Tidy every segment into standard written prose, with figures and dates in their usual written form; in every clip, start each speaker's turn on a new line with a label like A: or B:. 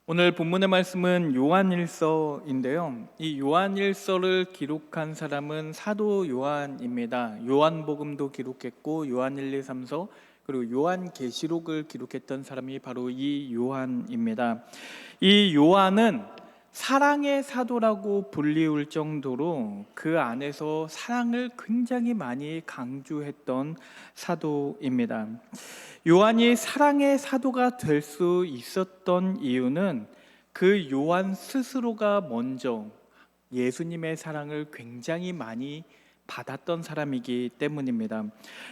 A: 오늘 본문의 말씀은 요한일서인데요. 이 요한일서를 기록한 사람은 사도 요한입니다. 요한복음도 기록했고 요한 1, 2, 3서 그리고 요한계시록을 기록했던 사람이 바로 이 요한입니다. 이 요한은 사랑의 사도라고 불리울 정도로 그 안에서 사랑을 굉장히 많이 강조했던 사도입니다. 요한이 사랑의 사도가 될 수 있었던 이유는 그 요한 스스로가 먼저 예수님의 사랑을 굉장히 많이 받았던 사람이기 때문입니다.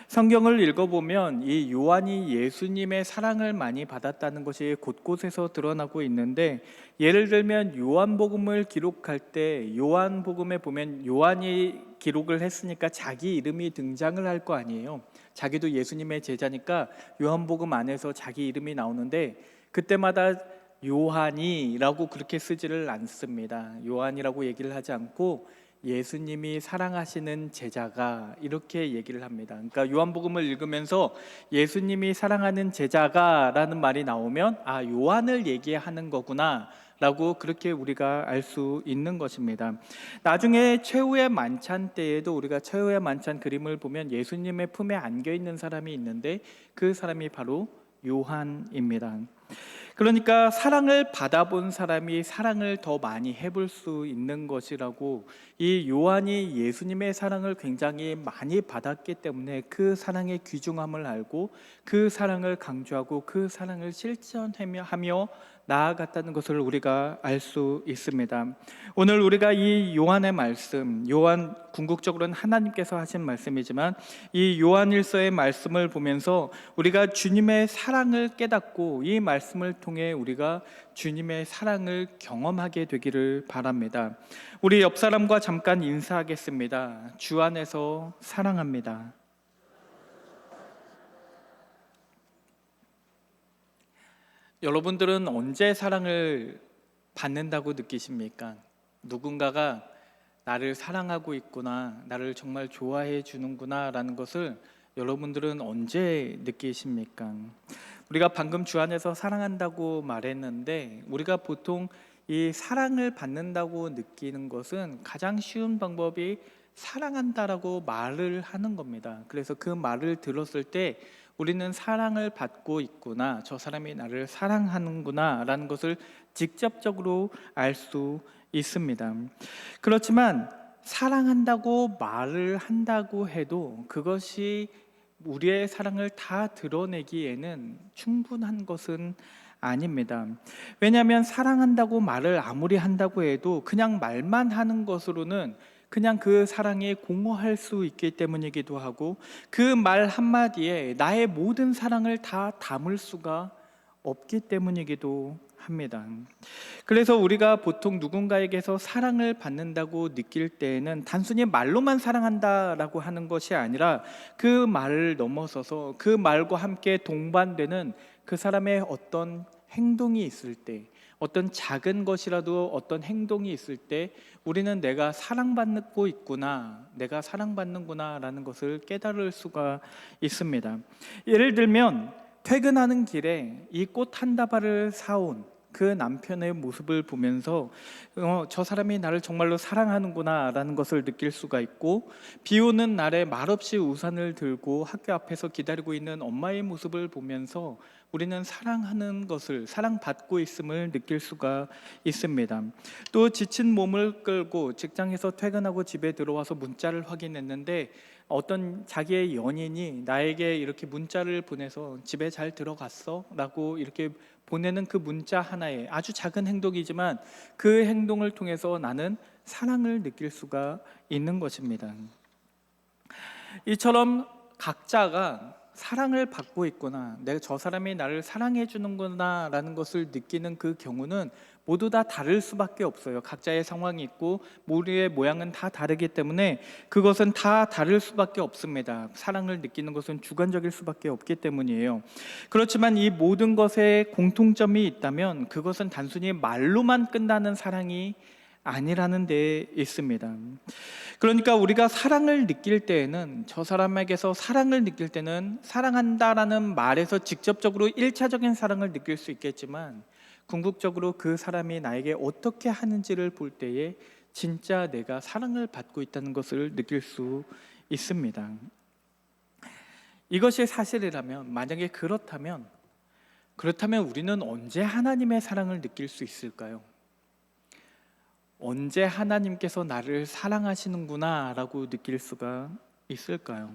A: 성경을 읽어보면 이 요한이 예수님의 사랑을 많이 받았다는 것이 곳곳에서 드러나고 있는데, 예를 들면 요한복음을 기록할 때 요한복음에 보면 요한이 기록을 했으니까 자기 이름이 등장을 할 거 아니에요. 자기도 예수님의 제자니까 요한복음 안에서 자기 이름이 나오는데 그때마다 요한이라고 그렇게 쓰지를 않습니다. 요한이라고 얘기를 하지 않고 예수님이 사랑하시는 제자가 이렇게 얘기를 합니다. 그러니까 요한복음을 읽으면서 예수님이 사랑하는 제자가 라는 말이 나오면 요한을 얘기하는 거구나 라고 그렇게 우리가 알 수 있는 것입니다. 나중에 최후의 만찬 때에도 우리가 최후의 만찬 그림을 보면 예수님의 품에 안겨 있는 사람이 있는데 그 사람이 바로 요한입니다. 그러니까 사랑을 받아본 사람이 사랑을 더 많이 해볼 수 있는 것이라고, 이 요한이 예수님의 사랑을 굉장히 많이 받았기 때문에 그 사랑의 귀중함을 알고 그 사랑을 강조하고 그 사랑을 실천하며 나아갔다는 것을 우리가 알 수 있습니다. 오늘 우리가 이 요한의 말씀, 요한 궁극적으로는 하나님께서 하신 말씀이지만 이 요한일서의 말씀을 보면서 우리가 주님의 사랑을 깨닫고 이 말씀을 통해 우리가 주님의 사랑을 경험하게 되기를 바랍니다. 우리 옆 사람과 잠깐 인사하겠습니다. 주 안에서 사랑합니다. 여러분들은 언제 사랑을 받는다고 느끼십니까? 누군가가 나를 사랑하고 있구나, 나를 정말 좋아해 주는구나 라는 것을 여러분들은 언제 느끼십니까? 우리가 방금 주 안에서 사랑한다고 말했는데, 우리가 보통 이 사랑을 받는다고 느끼는 것은 가장 쉬운 방법이 사랑한다라고 말을 하는 겁니다. 그래서 그 말을 들었을 때 우리는 사랑을 받고 있구나, 저 사람이 나를 사랑하는구나 라는 것을 직접적으로 알 수 있습니다. 그렇지만 사랑한다고 말을 한다고 해도 그것이 우리의 사랑을 다 드러내기에는 충분한 것은 아닙니다. 왜냐하면 사랑한다고 말을 아무리 한다고 해도 그냥 말만 하는 것으로는 그냥 그 사랑이 공허할 수 있기 때문이기도 하고, 그 말 한마디에 나의 모든 사랑을 다 담을 수가 없기 때문이기도 합니다. 그래서 우리가 보통 누군가에게서 사랑을 받는다고 느낄 때에는 단순히 말로만 사랑한다라고 하는 것이 아니라 그 말을 넘어서서 그 말과 함께 동반되는 그 사람의 어떤 행동이 있을 때, 어떤 작은 것이라도 어떤 행동이 있을 때 우리는 내가 사랑받고 있구나, 내가 사랑받는구나 라는 것을 깨달을 수가 있습니다. 예를 들면 퇴근하는 길에 이 꽃 한 다발을 사온 그 남편의 모습을 보면서 저 사람이 나를 정말로 사랑하는구나 라는 것을 느낄 수가 있고, 비 오는 날에 말없이 우산을 들고 학교 앞에서 기다리고 있는 엄마의 모습을 보면서 우리는 사랑하는 것을, 사랑받고 있음을 느낄 수가 있습니다. 또 지친 몸을 끌고 직장에서 퇴근하고 집에 들어와서 문자를 확인했는데 어떤 자기의 연인이 나에게 이렇게 문자를 보내서 집에 잘 들어갔어? 라고 이렇게 보내는 그 문자 하나에, 아주 작은 행동이지만 그 행동을 통해서 나는 사랑을 느낄 수가 있는 것입니다. 이처럼 각자가 사랑을 받고 있구나, 내가 저 사람이 나를 사랑해 주는구나 라는 것을 느끼는 그 경우는 모두 다 다를 수밖에 없어요. 각자의 상황이 있고 우리의 모양은 다 다르기 때문에 그것은 다 다를 수밖에 없습니다. 사랑을 느끼는 것은 주관적일 수밖에 없기 때문이에요. 그렇지만 이 모든 것에 공통점이 있다면 그것은 단순히 말로만 끝나는 사랑이 아니라는 데 있습니다. 그러니까 우리가 사랑을 느낄 때에는, 저 사람에게서 사랑을 느낄 때는 사랑한다라는 말에서 직접적으로 1차적인 사랑을 느낄 수 있겠지만 궁극적으로 그 사람이 나에게 어떻게 하는지를 볼 때에 진짜 내가 사랑을 받고 있다는 것을 느낄 수 있습니다. 이것이 사실이라면, 만약에 그렇다면 우리는 언제 하나님의 사랑을 느낄 수 있을까요? 언제 하나님께서 나를 사랑하시는구나 라고 느낄 수가 있을까요?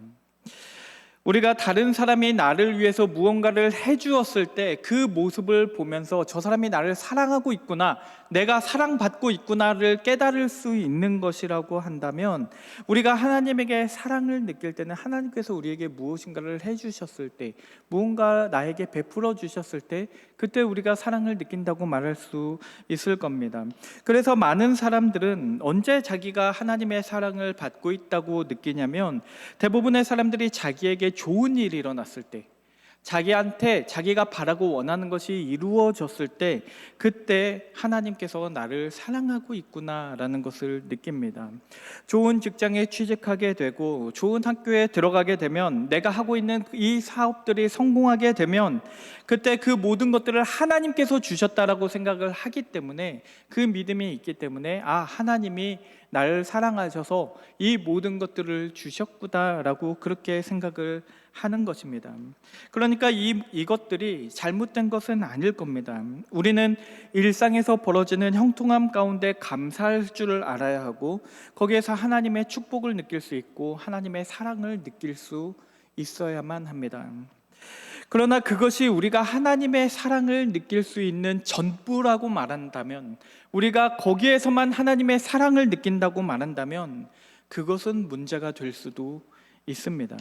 A: 우리가 다른 사람이 나를 위해서 무언가를 해주었을 때 그 모습을 보면서 저 사람이 나를 사랑하고 있구나, 내가 사랑받고 있구나를 깨달을 수 있는 것이라고 한다면, 우리가 하나님에게 사랑을 느낄 때는 하나님께서 우리에게 무엇인가를 해주셨을 때, 무언가 나에게 베풀어 주셨을 때, 그때 우리가 사랑을 느낀다고 말할 수 있을 겁니다. 그래서 많은 사람들은 언제 자기가 하나님의 사랑을 받고 있다고 느끼냐면, 대부분의 사람들이 자기에게 좋은 일이 일어났을 때, 자기한테 자기가 바라고 원하는 것이 이루어졌을 때, 그때 하나님께서 나를 사랑하고 있구나라는 것을 느낍니다. 좋은 직장에 취직하게 되고 좋은 학교에 들어가게 되면, 내가 하고 있는 이 사업들이 성공하게 되면 그때 그 모든 것들을 하나님께서 주셨다라고 생각을 하기 때문에, 그 믿음이 있기 때문에 하나님이 나를 사랑하셔서 이 모든 것들을 주셨구나라고 그렇게 생각을 하는 것입니다. 그러니까 이것들이 잘못된 것은 아닐 겁니다. 우리는 일상에서 벌어지는 형통함 가운데 감사할 줄을 알아야 하고, 거기에서 하나님의 축복을 느낄 수 있고 하나님의 사랑을 느낄 수 있어야만 합니다. 그러나 그것이 우리가 하나님의 사랑을 느낄 수 있는 전부라고 말한다면, 우리가 거기에서만 하나님의 사랑을 느낀다고 말한다면 그것은 문제가 될 수도 있습니다.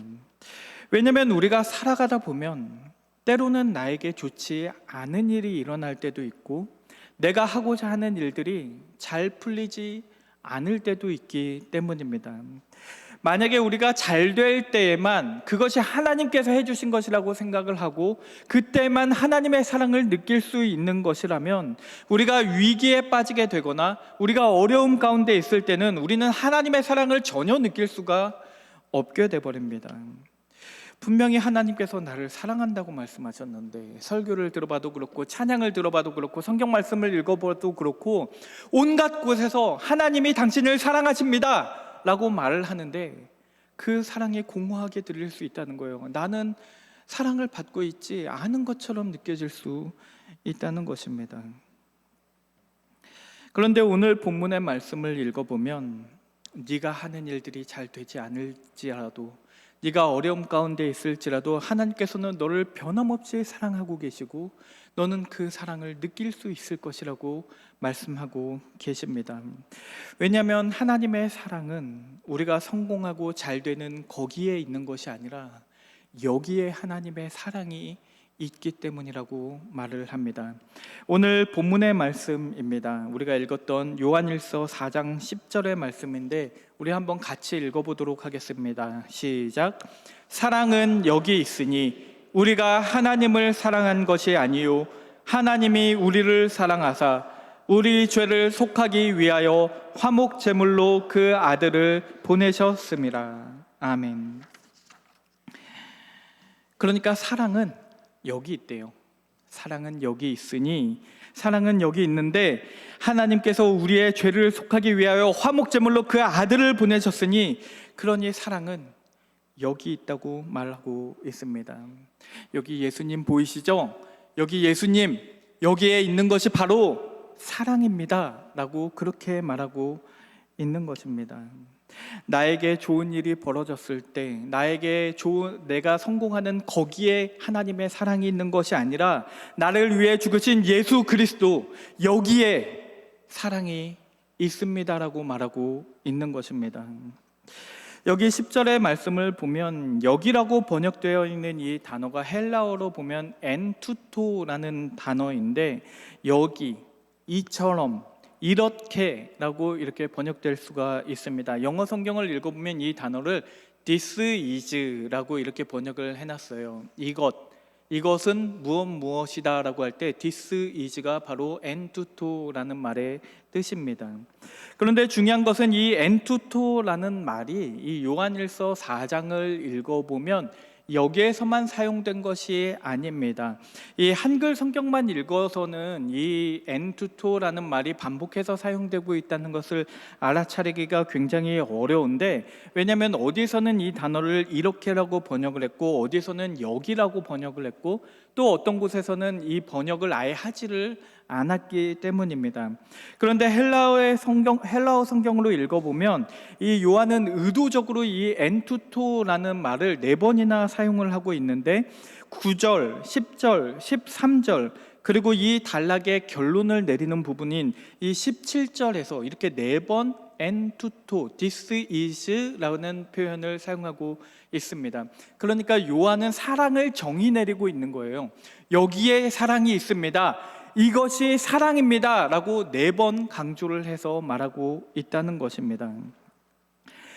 A: 왜냐하면 우리가 살아가다 보면 때로는 나에게 좋지 않은 일이 일어날 때도 있고, 내가 하고자 하는 일들이 잘 풀리지 않을 때도 있기 때문입니다. 만약에 우리가 잘 될 때에만 그것이 하나님께서 해주신 것이라고 생각을 하고 그때만 하나님의 사랑을 느낄 수 있는 것이라면, 우리가 위기에 빠지게 되거나 우리가 어려움 가운데 있을 때는 우리는 하나님의 사랑을 전혀 느낄 수가 없게 돼버립니다. 분명히 하나님께서 나를 사랑한다고 말씀하셨는데, 설교를 들어봐도 그렇고 찬양을 들어봐도 그렇고 성경 말씀을 읽어봐도 그렇고 온갖 곳에서 하나님이 당신을 사랑하십니다 라고 말을 하는데, 그 사랑이 공허하게 들릴 수 있다는 거예요. 나는 사랑을 받고 있지 않은 것처럼 느껴질 수 있다는 것입니다. 그런데 오늘 본문의 말씀을 읽어보면, 네가 하는 일들이 잘 되지 않을지라도, 네가 어려움 가운데 있을지라도 하나님께서는 너를 변함없이 사랑하고 계시고 너는 그 사랑을 느낄 수 있을 것이라고 말씀하고 계십니다. 왜냐하면 하나님의 사랑은 우리가 성공하고 잘 되는 거기에 있는 것이 아니라 여기에 하나님의 사랑이 있기 때문이라고 말을 합니다. 오늘 본문의 말씀입니다. 우리가 읽었던 요한일서 4장 10절의 말씀인데 우리 한번 같이 읽어보도록 하겠습니다. 시작. 사랑은 여기 있으니 우리가 하나님을 사랑한 것이 아니요 하나님이 우리를 사랑하사 우리 죄를 속하기 위하여 화목 제물로 그 아들을 보내셨습니다. 아멘. 그러니까 사랑은 여기 있대요. 사랑은 여기 있으니, 사랑은 여기 있는데 하나님께서 우리의 죄를 속하기 위하여 화목제물로 그 아들을 보내셨으니, 그러니 사랑은 여기 있다고 말하고 있습니다. 여기 예수님 보이시죠? 여기 예수님, 여기에 있는 것이 바로 사랑입니다 라고 그렇게 말하고 있는 것입니다. 나에게 좋은 일이 벌어졌을 때, 내가 성공하는 거기에 하나님의 사랑이 있는 것이 아니라 나를 위해 죽으신 예수 그리스도, 여기에 사랑이 있습니다라고 말하고 있는 것입니다. 여기 10절의 말씀을 보면 여기라고 번역되어 있는 이 단어가 헬라어로 보면 엔투토라는 단어인데, 여기, 이처럼, 이렇게라고 이렇게 번역될 수가 있습니다. 영어 성경을 읽어보면 이 단어를 this is라고 이렇게 번역을 해놨어요. 이것은 무엇이다 라고 할 때 this is가 바로 엔투토라는 말의 뜻입니다. 그런데 중요한 것은 이 엔투토라는 말이 이 요한일서 4장을 읽어보면 여기에서만 사용된 것이 아닙니다. 이 한글 성경만 읽어서는 이 엔투토라는 말이 반복해서 사용되고 있다는 것을 알아차리기가 굉장히 어려운데, 왜냐하면 어디서는 이 단어를 이렇게라고 번역을 했고 어디서는 여기라고 번역을 했고 또 어떤 곳에서는 이 번역을 아예 하지를 않았기 때문입니다. 그런데 헬라어 성경으로 읽어보면 이 요한은 의도적으로 이 엔투토라는 말을 4번이나 사용을 하고 있는데 9절, 10절, 13절 그리고 이 단락의 결론을 내리는 부분인 이 17절에서 이렇게 4번 엔투토, this is라는 표현을 사용하고 있습니다. 그러니까 요한은 사랑을 정의 내리고 있는 거예요. 여기에 사랑이 있습니다. 이것이 사랑입니다 라고 4번 강조를 해서 말하고 있다는 것입니다.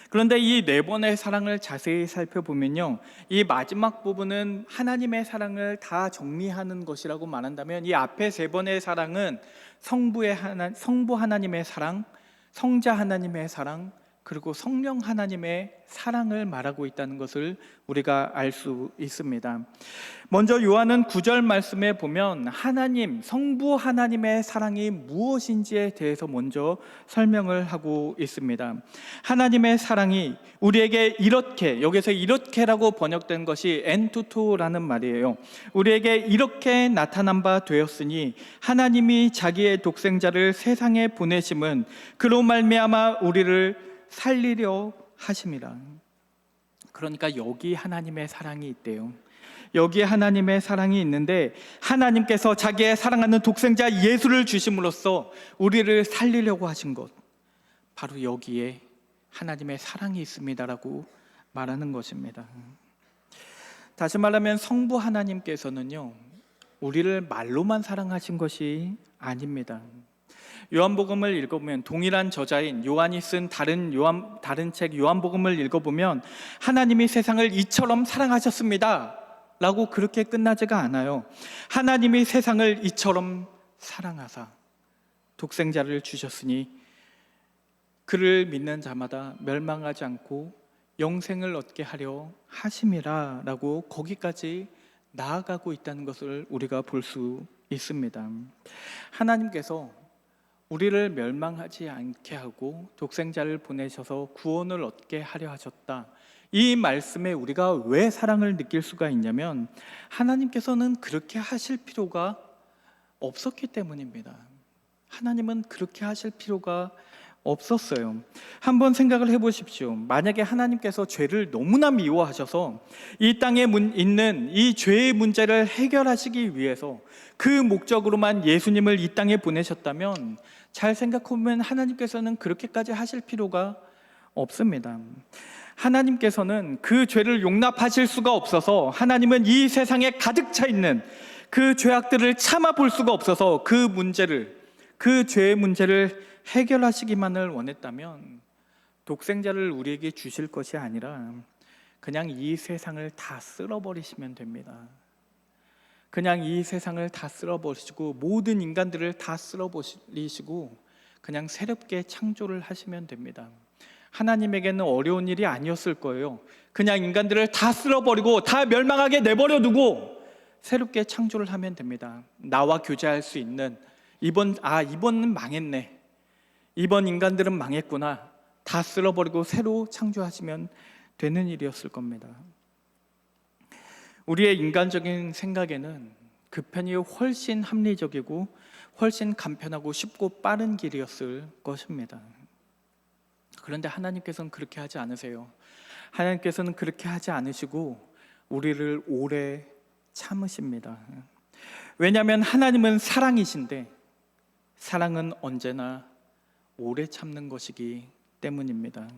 A: 그런데 이 4번의 사랑을 자세히 살펴보면요, 이 마지막 부분은 하나님의 사랑을 다 정리하는 것이라고 말한다면 이 앞에 3번의 사랑은 성부 하나님의 사랑, 성자 하나님의 사랑, 그리고 성령 하나님의 사랑을 말하고 있다는 것을 우리가 알 수 있습니다. 먼저 요한은 9절 말씀에 보면 하나님, 성부 하나님의 사랑이 무엇인지에 대해서 먼저 설명을 하고 있습니다. 하나님의 사랑이 우리에게 이렇게, 여기서 이렇게라고 번역된 것이 엔투토라는 말이에요. 우리에게 이렇게 나타난 바 되었으니 하나님이 자기의 독생자를 세상에 보내심은 그로 말미암아 우리를 살리려 하심이라. 그러니까 여기 하나님의 사랑이 있대요. 여기에 하나님의 사랑이 있는데 하나님께서 자기의 사랑하는 독생자 예수를 주심으로써 우리를 살리려고 하신 것, 바로 여기에 하나님의 사랑이 있습니다라고 말하는 것입니다. 다시 말하면 성부 하나님께서는요, 우리를 말로만 사랑하신 것이 아닙니다. 요한복음을 읽어보면 동일한 저자인 요한이 쓴 다른 책 요한복음을 읽어보면 하나님이 세상을 이처럼 사랑하셨습니다 라고 그렇게 끝나지가 않아요. 하나님이 세상을 이처럼 사랑하사 독생자를 주셨으니 그를 믿는 자마다 멸망하지 않고 영생을 얻게 하려 하심이라 라고 거기까지 나아가고 있다는 것을 우리가 볼 수 있습니다. 하나님께서 우리를 멸망하지 않게 하고 독생자를 보내셔서 구원을 얻게 하려 하셨다. 이 말씀에 우리가 왜 사랑을 느낄 수가 있냐면 하나님께서는 그렇게 하실 필요가 없었기 때문입니다. 하나님은 그렇게 하실 필요가 없었어요. 한번 생각을 해보십시오. 만약에 하나님께서 죄를 너무나 미워하셔서 이 땅에 있는 이 죄의 문제를 해결하시기 위해서 그 목적으로만 예수님을 이 땅에 보내셨다면 잘 생각해보면 하나님께서는 그렇게까지 하실 필요가 없습니다. 하나님께서는 그 죄를 용납하실 수가 없어서 하나님은 이 세상에 가득 차 있는 그 죄악들을 참아 볼 수가 없어서 그 죄의 문제를 해결하시기만을 원했다면 독생자를 우리에게 주실 것이 아니라 그냥 이 세상을 다 쓸어버리시면 됩니다. 그냥 이 세상을 다 쓸어버리시고 모든 인간들을 다 쓸어버리시고 그냥 새롭게 창조를 하시면 됩니다. 하나님에게는 어려운 일이 아니었을 거예요. 그냥 인간들을 다 쓸어버리고 다 멸망하게 내버려 두고 새롭게 창조를 하면 됩니다. 나와 교제할 수 있는 이번은 망했네, 이번 인간들은 망했구나, 다 쓸어버리고 새로 창조하시면 되는 일이었을 겁니다. 우리의 인간적인 생각에는 그 편이 훨씬 합리적이고 훨씬 간편하고 쉽고 빠른 길이었을 것입니다. 그런데 하나님께서는 그렇게 하지 않으세요. 하나님께서는 그렇게 하지 않으시고 우리를 오래 참으십니다. 왜냐하면 하나님은 사랑이신데 사랑은 언제나 오래 참는 것이기 때문입니다.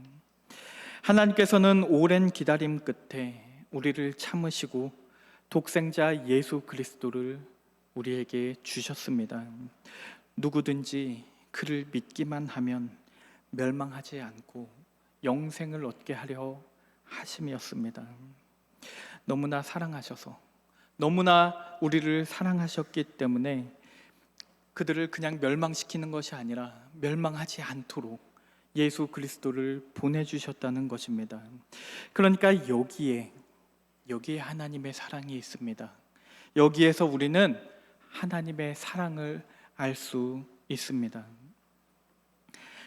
A: 하나님께서는 오랜 기다림 끝에 우리를 참으시고 독생자 예수 그리스도를 우리에게 주셨습니다. 누구든지 그를 믿기만 하면 멸망하지 않고 영생을 얻게 하려 하심이었습니다. 너무나 사랑하셔서, 너무나 우리를 사랑하셨기 때문에 그들을 그냥 멸망시키는 것이 아니라 멸망하지 않도록 예수 그리스도를 보내주셨다는 것입니다. 그러니까 여기에 여기에 하나님의 사랑이 있습니다. 여기에서 우리는 하나님의 사랑을 알 수 있습니다.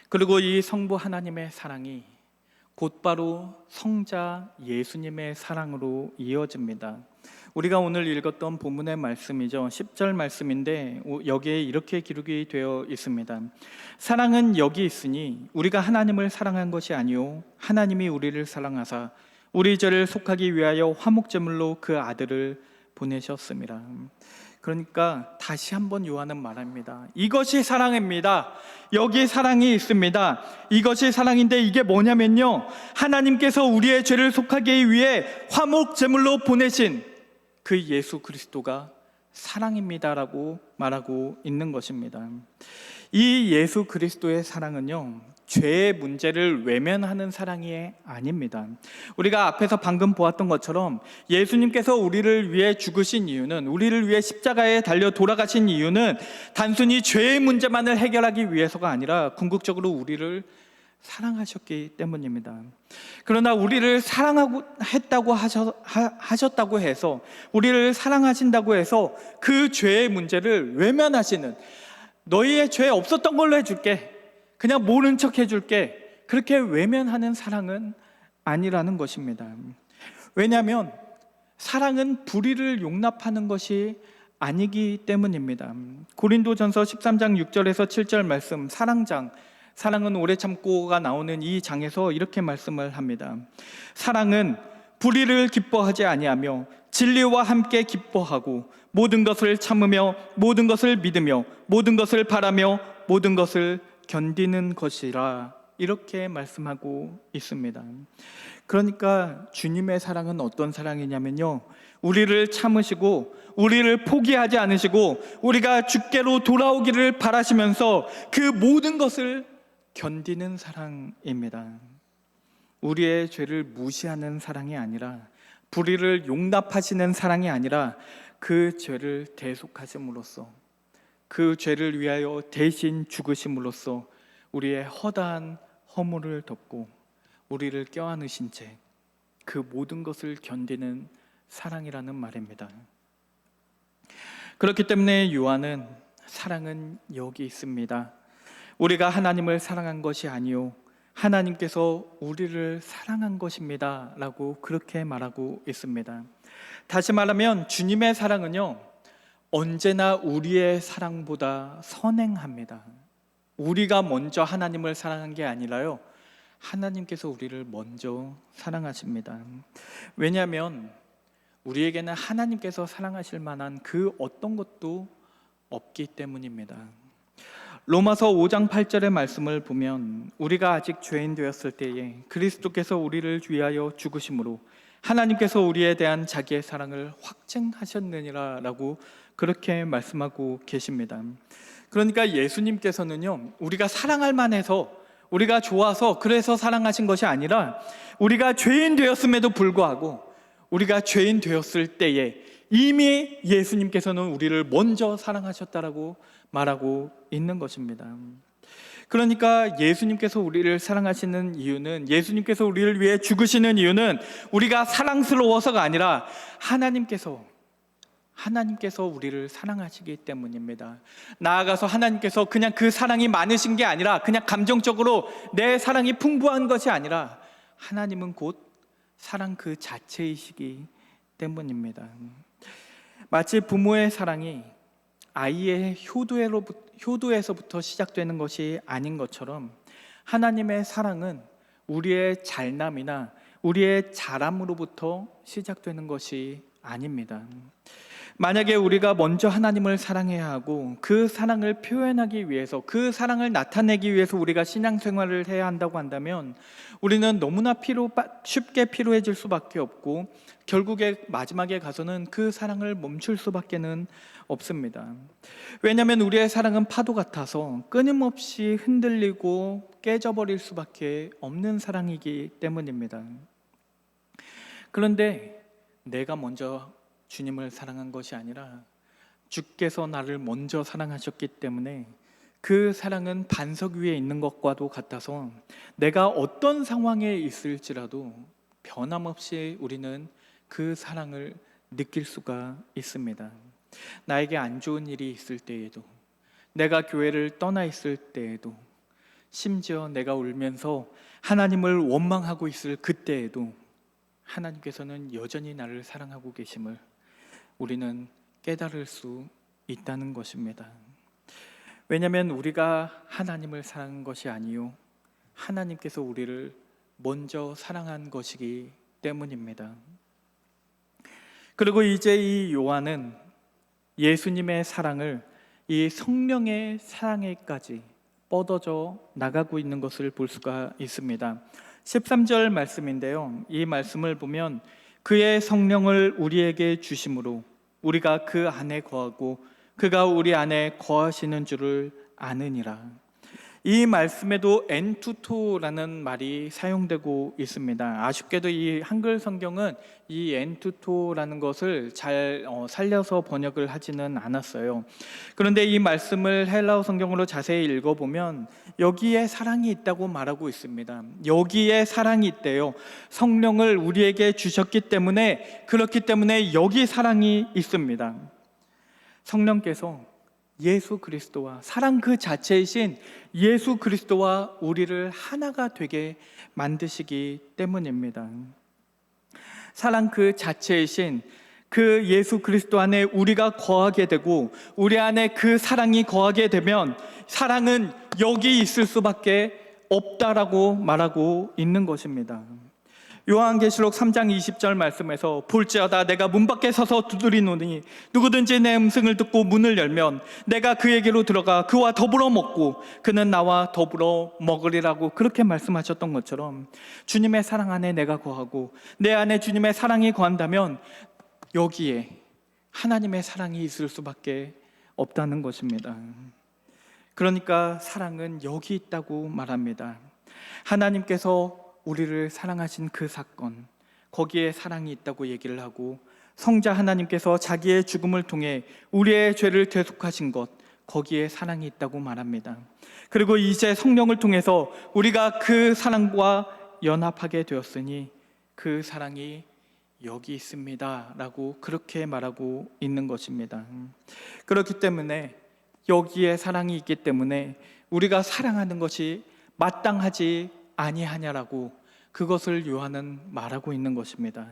A: 그리고 이 성부 하나님의 사랑이 곧바로 성자 예수님의 사랑으로 이어집니다. 우리가 오늘 읽었던 본문의 말씀이죠. 10절 말씀인데 여기에 이렇게 기록이 되어 있습니다. 사랑은 여기 있으니 우리가 하나님을 사랑한 것이 아니요 하나님이 우리를 사랑하사 우리 죄를 속하기 위하여 화목제물로 그 아들을 보내셨습니다. 그러니까 다시 한번 요한은 말합니다. 이것이 사랑입니다. 여기 사랑이 있습니다. 이것이 사랑인데 이게 뭐냐면요, 하나님께서 우리의 죄를 속하기 위해 화목제물로 보내신 그 예수 그리스도가 사랑입니다라고 말하고 있는 것입니다. 이 예수 그리스도의 사랑은요, 죄의 문제를 외면하는 사랑이 아닙니다. 우리가 앞에서 방금 보았던 것처럼 예수님께서 우리를 위해 죽으신 이유는, 우리를 위해 십자가에 달려 돌아가신 이유는 단순히 죄의 문제만을 해결하기 위해서가 아니라 궁극적으로 우리를 사랑하셨기 때문입니다. 그러나 우리를 사랑하고 했다고 하셨다고 해서, 우리를 사랑하신다고 해서 그 죄의 문제를 외면하시는, 너희의 죄 없었던 걸로 해줄게, 그냥 모른 척 해줄게, 그렇게 외면하는 사랑은 아니라는 것입니다. 왜냐하면 사랑은 불의를 용납하는 것이 아니기 때문입니다. 고린도전서 13장 6절에서 7절 말씀, 사랑은 오래 참고가 나오는 이 장에서 이렇게 말씀을 합니다. 사랑은 불의를 기뻐하지 아니하며 진리와 함께 기뻐하고 모든 것을 참으며 모든 것을 믿으며 모든 것을 바라며 모든 것을 견디는 것이라, 이렇게 말씀하고 있습니다. 그러니까 주님의 사랑은 어떤 사랑이냐면요, 우리를 참으시고 우리를 포기하지 않으시고 우리가 주께로 돌아오기를 바라시면서 그 모든 것을 견디는 사랑입니다. 우리의 죄를 무시하는 사랑이 아니라, 불의를 용납하시는 사랑이 아니라 그 죄를 대속하심으로써, 그 죄를 위하여 대신 죽으심으로써 우리의 허다한 허물을 덮고 우리를 껴안으신 채 그 모든 것을 견디는 사랑이라는 말입니다. 그렇기 때문에 요한은 사랑은 여기 있습니다. 우리가 하나님을 사랑한 것이 아니요 하나님께서 우리를 사랑한 것입니다 라고 그렇게 말하고 있습니다. 다시 말하면 주님의 사랑은요, 언제나 우리의 사랑보다 선행합니다. 우리가 먼저 하나님을 사랑한 게 아니라요, 하나님께서 우리를 먼저 사랑하십니다. 왜냐하면 우리에게는 하나님께서 사랑하실 만한 그 어떤 것도 없기 때문입니다. 로마서 5장 8절의 말씀을 보면 우리가 아직 죄인 되었을 때에 그리스도께서 우리를 위하여 죽으심으로 하나님께서 우리에 대한 자기의 사랑을 확증하셨느니라 라고 그렇게 말씀하고 계십니다. 그러니까 예수님께서는요, 우리가 사랑할 만해서, 우리가 좋아서 그래서 사랑하신 것이 아니라, 우리가 죄인 되었음에도 불구하고 우리가 죄인 되었을 때에 이미 예수님께서는 우리를 먼저 사랑하셨다라고 말하고 있는 것입니다. 그러니까 예수님께서 우리를 사랑하시는 이유는, 예수님께서 우리를 위해 죽으시는 이유는 우리가 사랑스러워서가 아니라 하나님께서 우리를 사랑하시기 때문입니다. 나아가서 하나님께서 그냥 그 사랑이 많으신 게 아니라, 그냥 감정적으로 내 사랑이 풍부한 것이 아니라, 하나님은 곧 사랑 그 자체이시기 때문입니다. 마치 부모의 사랑이 아이의 효도에서부터 시작되는 것이 아닌 것처럼, 하나님의 사랑은 우리의 잘남이나 우리의 잘함으로부터 시작되는 것이 아닙니다. 만약에 우리가 먼저 하나님을 사랑해야 하고 그 사랑을 표현하기 위해서, 그 사랑을 나타내기 위해서 우리가 신앙생활을 해야 한다고 한다면 우리는 너무나 쉽게 피로해질 수밖에 없고, 결국에 마지막에 가서는 그 사랑을 멈출 수밖에는 없습니다. 왜냐하면 우리의 사랑은 파도 같아서 끊임없이 흔들리고 깨져버릴 수밖에 없는 사랑이기 때문입니다. 그런데 내가 먼저 주님을 사랑한 것이 아니라 주께서 나를 먼저 사랑하셨기 때문에 그 사랑은 반석 위에 있는 것과도 같아서 내가 어떤 상황에 있을지라도 변함없이 우리는 그 사랑을 느낄 수가 있습니다. 나에게 안 좋은 일이 있을 때에도, 내가 교회를 떠나 있을 때에도, 심지어 내가 울면서 하나님을 원망하고 있을 그때에도 하나님께서는 여전히 나를 사랑하고 계심을 우리는 깨달을 수 있다는 것입니다. 왜냐하면 우리가 하나님을 사랑한 것이 아니요, 하나님께서 우리를 먼저 사랑한 것이기 때문입니다. 그리고 이제 이 요한은 예수님의 사랑을 이 성령의 사랑에까지 뻗어져 나가고 있는 것을 볼 수가 있습니다. 13절 말씀인데요, 이 말씀을 보면 그의 성령을 우리에게 주심으로 우리가 그 안에 거하고 그가 우리 안에 거하시는 줄을 아느니라. 이 말씀에도 엔투토라는 말이 사용되고 있습니다. 아쉽게도 이 한글 성경은 이 엔투토라는 것을 잘 살려서 번역을 하지는 않았어요. 그런데 이 말씀을 헬라어 성경으로 자세히 읽어보면 여기에 사랑이 있다고 말하고 있습니다. 여기에 사랑이 있대요. 성령을 우리에게 주셨기 때문에, 그렇기 때문에 여기 사랑이 있습니다. 성령께서 예수 그리스도와, 사랑 그 자체이신 예수 그리스도와 우리를 하나가 되게 만드시기 때문입니다. 사랑 그 자체이신 그 예수 그리스도 안에 우리가 거하게 되고, 우리 안에 그 사랑이 거하게 되면 사랑은 여기 있을 수밖에 없다라고 말하고 있는 것입니다. 요한계시록 3장 20절 말씀에서 볼지어다 내가 문 밖에 서서 두드리노니 누구든지 내 음성을 듣고 문을 열면 내가 그에게로 들어가 그와 더불어 먹고 그는 나와 더불어 먹으리라고 그렇게 말씀하셨던 것처럼, 주님의 사랑 안에 내가 거하고 내 안에 주님의 사랑이 거한다면 여기에 하나님의 사랑이 있을 수밖에 없다는 것입니다. 그러니까 사랑은 여기 있다고 말합니다. 하나님께서 우리를 사랑하신 그 사건, 거기에 사랑이 있다고 얘기를 하고, 성자 하나님께서 자기의 죽음을 통해 우리의 죄를 대속하신 것, 거기에 사랑이 있다고 말합니다. 그리고 이제 성령을 통해서 우리가 그 사랑과 연합하게 되었으니 그 사랑이 여기 있습니다 라고 그렇게 말하고 있는 것입니다. 그렇기 때문에 여기에 사랑이 있기 때문에 우리가 사랑하는 것이 마땅하지 아니하냐라고 그것을 요한은 말하고 있는 것입니다.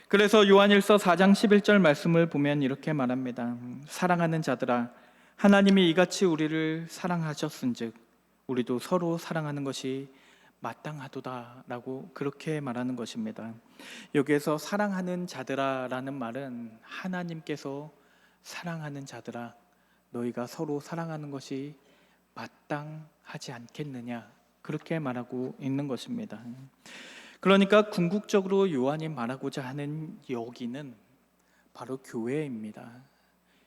A: 그래서 요한일서 4장 11절 말씀을 보면 이렇게 말합니다. 사랑하는 자들아, 하나님이 이같이 우리를 사랑하셨은즉 우리도 서로 사랑하는 것이 마땅하도다 라고 그렇게 말하는 것입니다. 여기에서 사랑하는 자들아 라는 말은 하나님께서 사랑하는 자들아, 너희가 서로 사랑하는 것이 마땅하지 않겠느냐, 그렇게 말하고 있는 것입니다. 그러니까 궁극적으로 요한이 말하고자 하는 여기는 바로 교회입니다.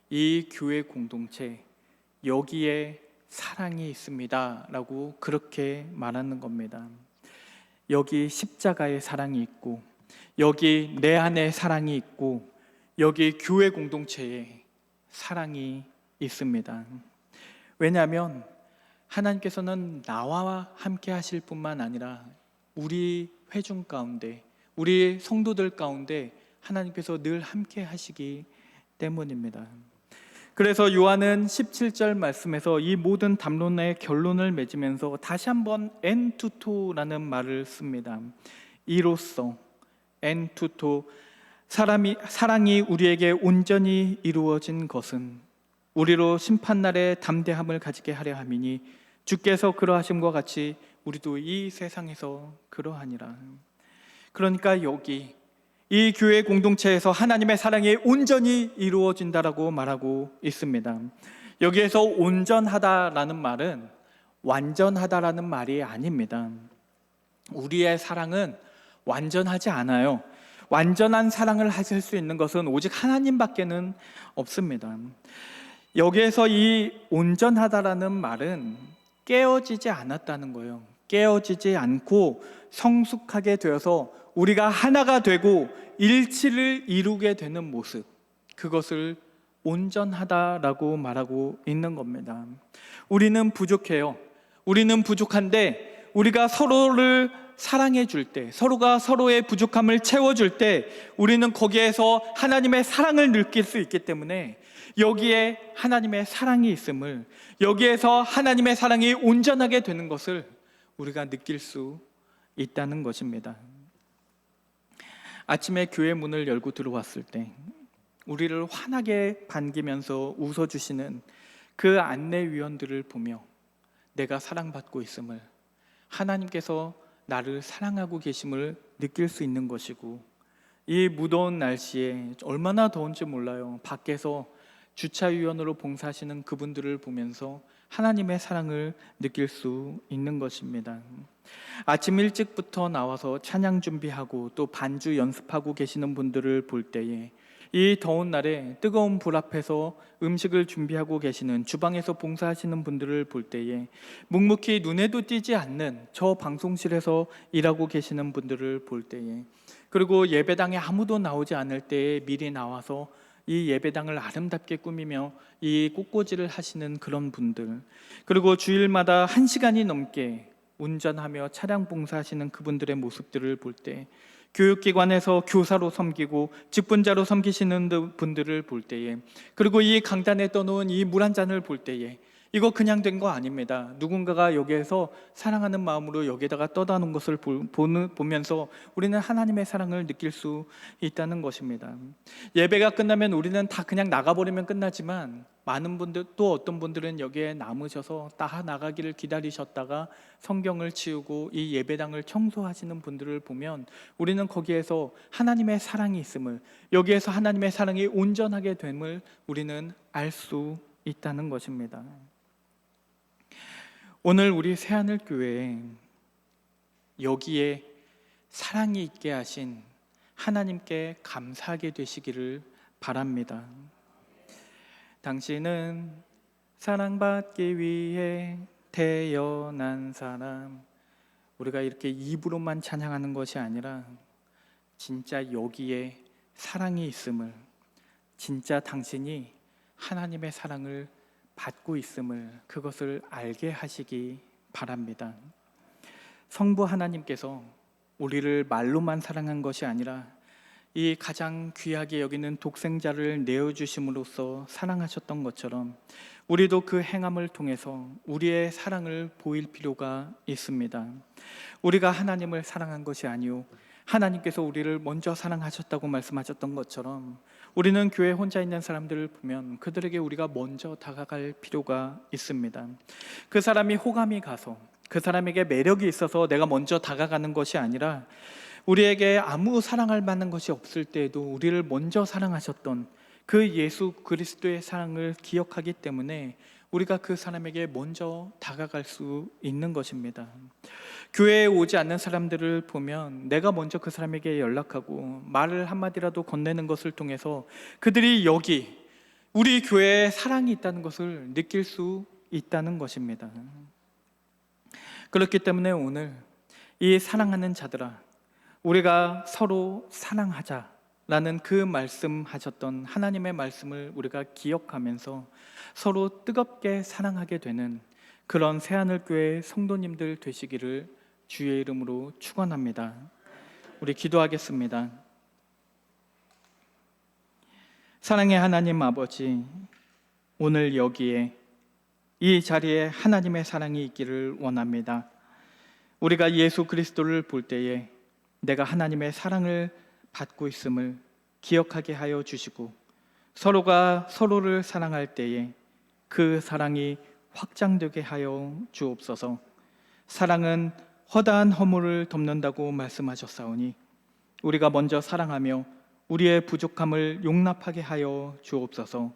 A: 이 교회 공동체, 여기에 사랑이 있습니다 라고 그렇게 말하는 겁니다. 여기 십자가의 사랑이 있고, 여기 내 안에 사랑이 있고, 여기 교회 공동체에 사랑이 있습니다. 왜냐하면 하나님께서는 나와 함께 하실 뿐만 아니라 우리 회중 가운데, 우리 성도들 가운데 하나님께서 늘 함께 하시기 때문입니다. 그래서 요한은 17절 말씀에서 이 모든 담론의 결론을 맺으면서 다시 한번 엔투토라는 말을 씁니다. 이로써, 엔투토, 사랑이 우리에게 온전히 이루어진 것은 우리로 심판날에 담대함을 가지게 하려 함이니 주께서 그러하심과 같이 우리도 이 세상에서 그러하니라. 그러니까 여기 이 교회 공동체에서 하나님의 사랑이 온전히 이루어진다라고 말하고 있습니다. 여기에서 온전하다라는 말은 완전하다라는 말이 아닙니다. 우리의 사랑은 완전하지 않아요. 완전한 사랑을 하실 수 있는 것은 오직 하나님밖에는 없습니다. 여기에서 이 온전하다라는 말은 깨어지지 않았다는 거예요. 깨어지지 않고 성숙하게 되어서 우리가 하나가 되고 일치를 이루게 되는 모습, 그것을 온전하다라고 말하고 있는 겁니다. 우리는 부족해요. 우리는 부족한데 우리가 서로를 사랑해 줄 때, 서로가 서로의 부족함을 채워줄 때 우리는 거기에서 하나님의 사랑을 느낄 수 있기 때문에 여기에 하나님의 사랑이 있음을, 여기에서 하나님의 사랑이 온전하게 되는 것을 우리가 느낄 수 있다는 것입니다. 아침에 교회 문을 열고 들어왔을 때 우리를 환하게 반기면서 웃어주시는 그 안내위원들을 보며 내가 사랑받고 있음을, 하나님께서 나를 사랑하고 계심을 느낄 수 있는 것이고, 이 무더운 날씨에 얼마나 더운지 몰라요. 밖에서 주차위원으로 봉사하시는 그분들을 보면서 하나님의 사랑을 느낄 수 있는 것입니다. 아침 일찍부터 나와서 찬양 준비하고 또 반주 연습하고 계시는 분들을 볼 때에, 이 더운 날에 뜨거운 불 앞에서 음식을 준비하고 계시는 주방에서 봉사하시는 분들을 볼 때에 묵묵히 눈에도 띄지 않는 저 방송실에서 일하고 계시는 분들을 볼 때에, 그리고 예배당에 아무도 나오지 않을 때에 미리 나와서 이 예배당을 아름답게 꾸미며 이 꽃꽂이를 하시는 그런 분들, 그리고 주일마다 1시간이 넘게 운전하며 차량 봉사하시는 그분들의 모습들을 볼 때, 교육기관에서 교사로 섬기고 직분자로 섬기시는 분들을 볼 때에, 그리고 이 강단에 떠놓은 이 물 한 잔을 볼 때에 이거 그냥 된 거 아닙니다. 누군가가 여기에서 사랑하는 마음으로 여기에다가 떠다 놓은 것을 보면서 우리는 하나님의 사랑을 느낄 수 있다는 것입니다. 예배가 끝나면 우리는 다 그냥 나가버리면 끝나지만, 많은 분들, 또 어떤 분들은 여기에 남으셔서 다 나가기를 기다리셨다가 성경을 치우고 이 예배당을 청소하시는 분들을 보면 우리는 거기에서 하나님의 사랑이 있음을, 여기에서 하나님의 사랑이 온전하게 됨을 우리는 알 수 있다는 것입니다. 오늘 우리 새하늘교회에 여기에 사랑이 있게 하신 하나님께 감사하게 되시기를 바랍니다. 당신은 사랑받기 위해 태어난 사람, 우리가 이렇게 입으로만 찬양하는 것이 아니라 진짜 여기에 사랑이 있음을, 진짜 당신이 하나님의 사랑을 받고 있음을, 그것을 알게 하시기 바랍니다. 성부 하나님께서 우리를 말로만 사랑한 것이 아니라 이 가장 귀하게 여기는 독생자를 내어주심으로써 사랑하셨던 것처럼 우리도 그 행함을 통해서 우리의 사랑을 보일 필요가 있습니다. 우리가 하나님을 사랑한 것이 아니오 하나님께서 우리를 먼저 사랑하셨다고 말씀하셨던 것처럼 우리는 교회 혼자 있는 사람들을 보면 그들에게 우리가 먼저 다가갈 필요가 있습니다. 그 사람이 호감이 가서, 그 사람에게 매력이 있어서 내가 먼저 다가가는 것이 아니라, 우리에게 아무 사랑할 만한 것이 없을 때에도 우리를 먼저 사랑하셨던 그 예수 그리스도의 사랑을 기억하기 때문에 우리가 그 사람에게 먼저 다가갈 수 있는 것입니다. 교회에 오지 않는 사람들을 보면 내가 먼저 그 사람에게 연락하고 말을 한마디라도 건네는 것을 통해서 그들이 여기 우리 교회에 사랑이 있다는 것을 느낄 수 있다는 것입니다. 그렇기 때문에 오늘 이 사랑하는 자들아, 우리가 서로 사랑하자라는 그 말씀하셨던 하나님의 말씀을 우리가 기억하면서 서로 뜨겁게 사랑하게 되는 그런 새하늘교회 성도님들 되시기를 주의 이름으로 축원합니다. 우리 기도하겠습니다. 사랑의 하나님 아버지, 오늘 여기에 이 자리에 하나님의 사랑이 있기를 원합니다. 우리가 예수 그리스도를 볼 때에 내가 하나님의 사랑을 받고 있음을 기억하게 하여 주시고, 서로가 서로를 사랑할 때에 그 사랑이 확장되게 하여 주옵소서. 사랑은 허다한 허물을 덮는다고 말씀하셨사오니 우리가 먼저 사랑하며 우리의 부족함을 용납하게 하여 주옵소서.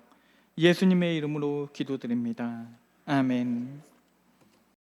A: 예수님의 이름으로 기도드립니다. 아멘.